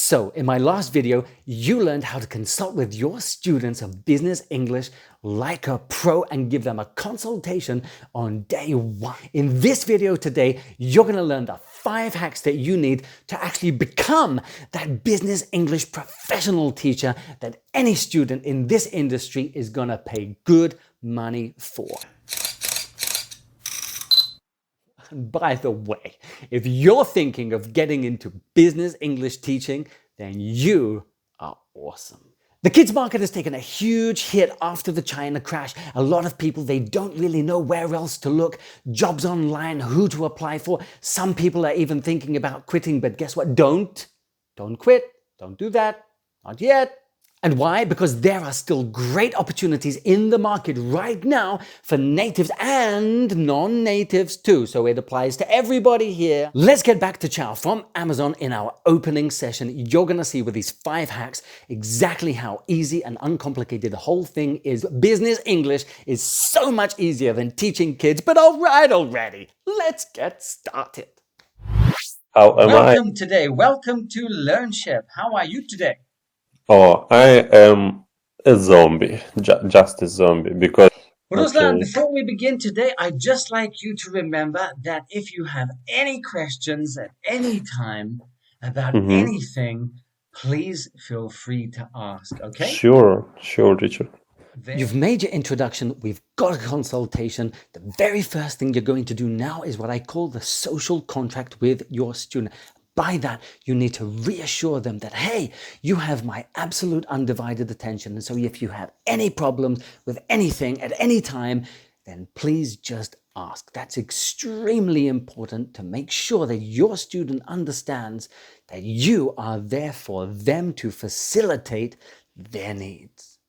So in my last video, you learned how to consult with your students of business English like a pro and give them a consultation on day one. In this video today, you're going to learn the 5 hacks that you need to actually become that business English professional teacher that any student in this industry is going to pay good money for. And by the way, if you're thinking of getting into business English teaching, then you are awesome. The kids market has taken a huge hit after the China crash. A lot of people, they don't really know where else to look. Jobs online, who to apply for. Some people are even thinking about quitting, but guess what? Don't quit. Don't do that. Not yet. And why? Because there are still great opportunities in the market right now for natives and non-natives too. So it applies to everybody here. Let's get back to Chow from Amazon in our opening session. You're going to see with these 5 hacks exactly how easy and uncomplicated the whole thing is. Business English is so much easier than teaching kids, but all right already. Let's get started. Welcome today. Welcome to LearnShip. How are you today? Oh, I am a zombie, just a zombie, because... Ruslan, before we begin today, I'd just like you to remember that if you have any questions at any time about anything, please feel free to ask, okay? Sure, Richard. You've made your introduction, we've got a consultation. The very first thing you're going to do now is what I call the social contract with your student. By that, you need to reassure them that, hey, you have my absolute undivided attention. And so if you have any problems with anything at any time, then please just ask. That's extremely important to make sure that your student understands that you are there for them to facilitate their needs.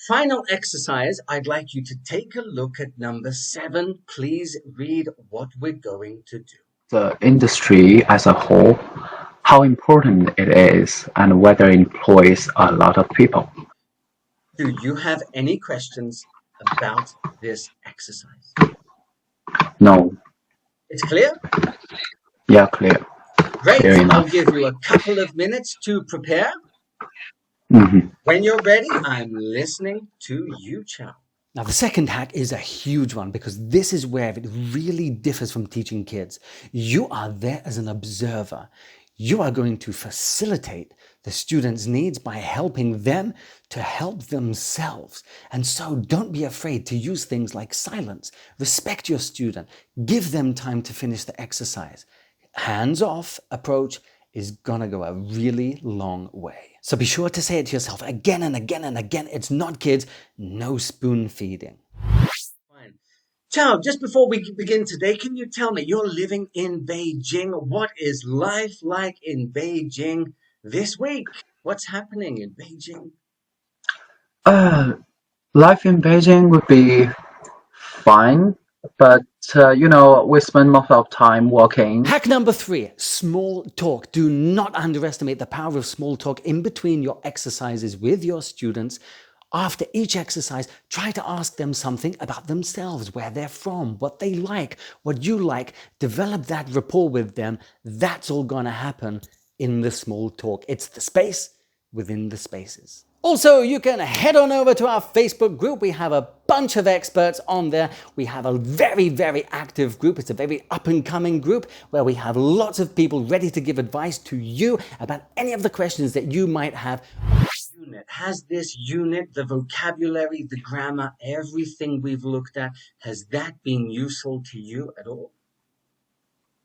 Final exercise, I'd like you to take a look at number 7. Please read what we're going to do. The industry as a whole, how important it is, and whether it employs a lot of people. Do you have any questions about this exercise? No. It's clear? Yeah, clear. Great. Clear enough. I'll give you a couple of minutes to prepare. When you're ready, I'm listening to you, Chow. Now, the second hack is a huge one because this is where it really differs from teaching kids. You are there as an observer. You are going to facilitate the students' needs by helping them to help themselves. And so don't be afraid to use things like silence. Respect your student. Give them time to finish the exercise. Hands-off approach is gonna go a really long way. So be sure to say it to yourself again and again and again. It's not kids, no spoon feeding. Fine. Chow, just before we begin today, can you tell me, you're living in Beijing. What is life like in Beijing this week? What's happening in Beijing? Life in Beijing would be fine. But, we spend most of our time walking. Hack number 3, small talk. Do not underestimate the power of small talk in between your exercises with your students. After each exercise, try to ask them something about themselves, where they're from, what they like, what you like. Develop that rapport with them. That's all gonna happen in the small talk. It's the space within the spaces. Also, you can head on over to our Facebook group. We have a bunch of experts on there. We have a very, very active group. It's a very up-and-coming group where we have lots of people ready to give advice to you about any of the questions that you might have. Has this unit, the vocabulary, the grammar, everything we've looked at, has that been useful to you at all?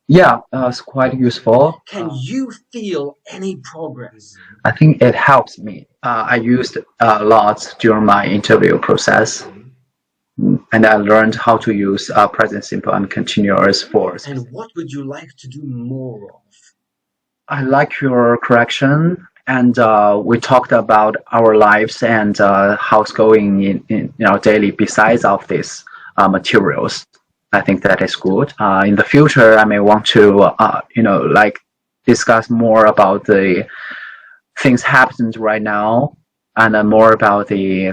Yeah, it's quite useful. Can you feel any progress? I think it helps me. I used a lot during my interview process. And I learned how to use present simple and continuous force. And what would you like to do more of? I like your correction. And we talked about our lives and how it's going in our daily besides of these materials. I think that is good. In the future, I may want to, discuss more about the things happening right now and more about the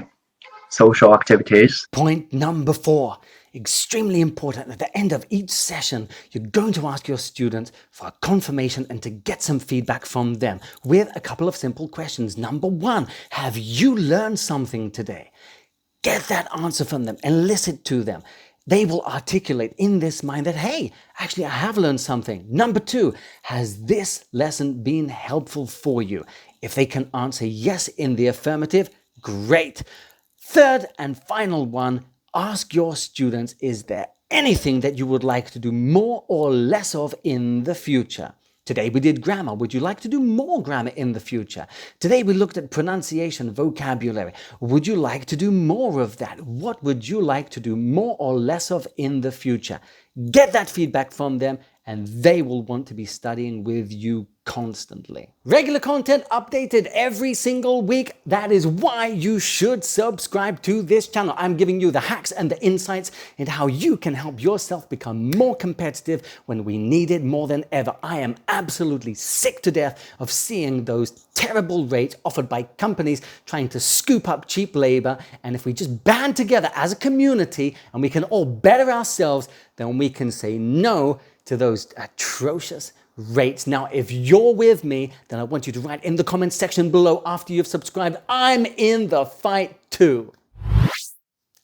social activities. Point number 4, extremely important. At the end of each session, you're going to ask your students for a confirmation and to get some feedback from them with a couple of simple questions. Number 1, have you learned something today? Get that answer from them and listen to them. They will articulate in this mind that, hey, actually, I have learned something. Number 2, has this lesson been helpful for you? If they can answer yes in the affirmative, great. Third and final one, ask your students, is there anything that you would like to do more or less of in the future? Today we did grammar. Would you like to do more grammar in the future? Today we looked at pronunciation, vocabulary. Would you like to do more of that? What would you like to do more or less of in the future? Get that feedback from them and they will want to be studying with you constantly. Regular content updated every single week. That is why you should subscribe to this channel. I'm giving you the hacks and the insights into how you can help yourself become more competitive when we need it more than ever. I am absolutely sick to death of seeing those terrible rates offered by companies trying to scoop up cheap labor. And if we just band together as a community and we can all better ourselves, then we can say no to those atrocious rates. Now, if you're with me, then I want you to write in the comments section below after you've subscribed, I'm in the fight too.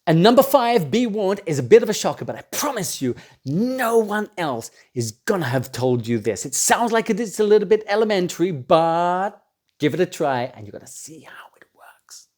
And number 5, be warned, is a bit of a shocker, but I promise you, no one else is gonna have told you this. It sounds like it's a little bit elementary, but give it a try and you're gonna see how it works.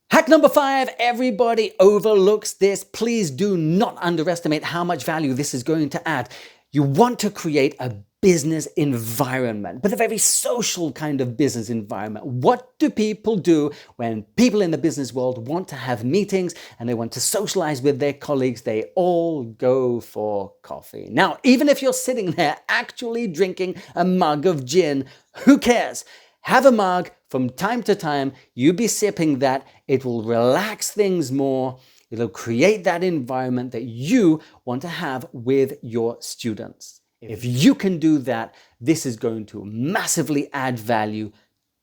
Hack number 5, everybody overlooks this. Please do not underestimate how much value this is going to add. You want to create a business environment, but a very social kind of business environment. What do people do when people in the business world want to have meetings and they want to socialize with their colleagues? They all go for coffee. Now, even if you're sitting there actually drinking a mug of gin, who cares? Have a mug from time to time. You be sipping that. It will relax things more. It'll create that environment that you want to have with your students. If you can do that, this is going to massively add value.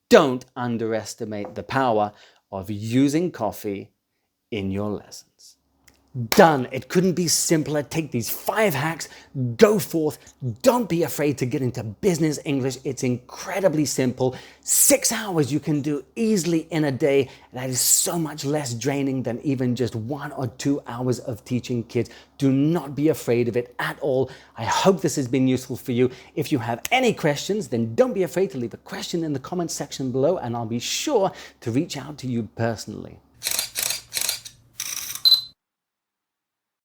Don't underestimate the power of using coffee in your lessons. Done. It couldn't be simpler. Take these 5 hacks, go forth. Don't be afraid to get into business English. It's incredibly simple. 6 hours you can do easily in a day. That is so much less draining than even just 1 or 2 hours of teaching kids. Do not be afraid of it at all. I hope this has been useful for you. If you have any questions, then don't be afraid to leave a question in the comments section below and I'll be sure to reach out to you personally.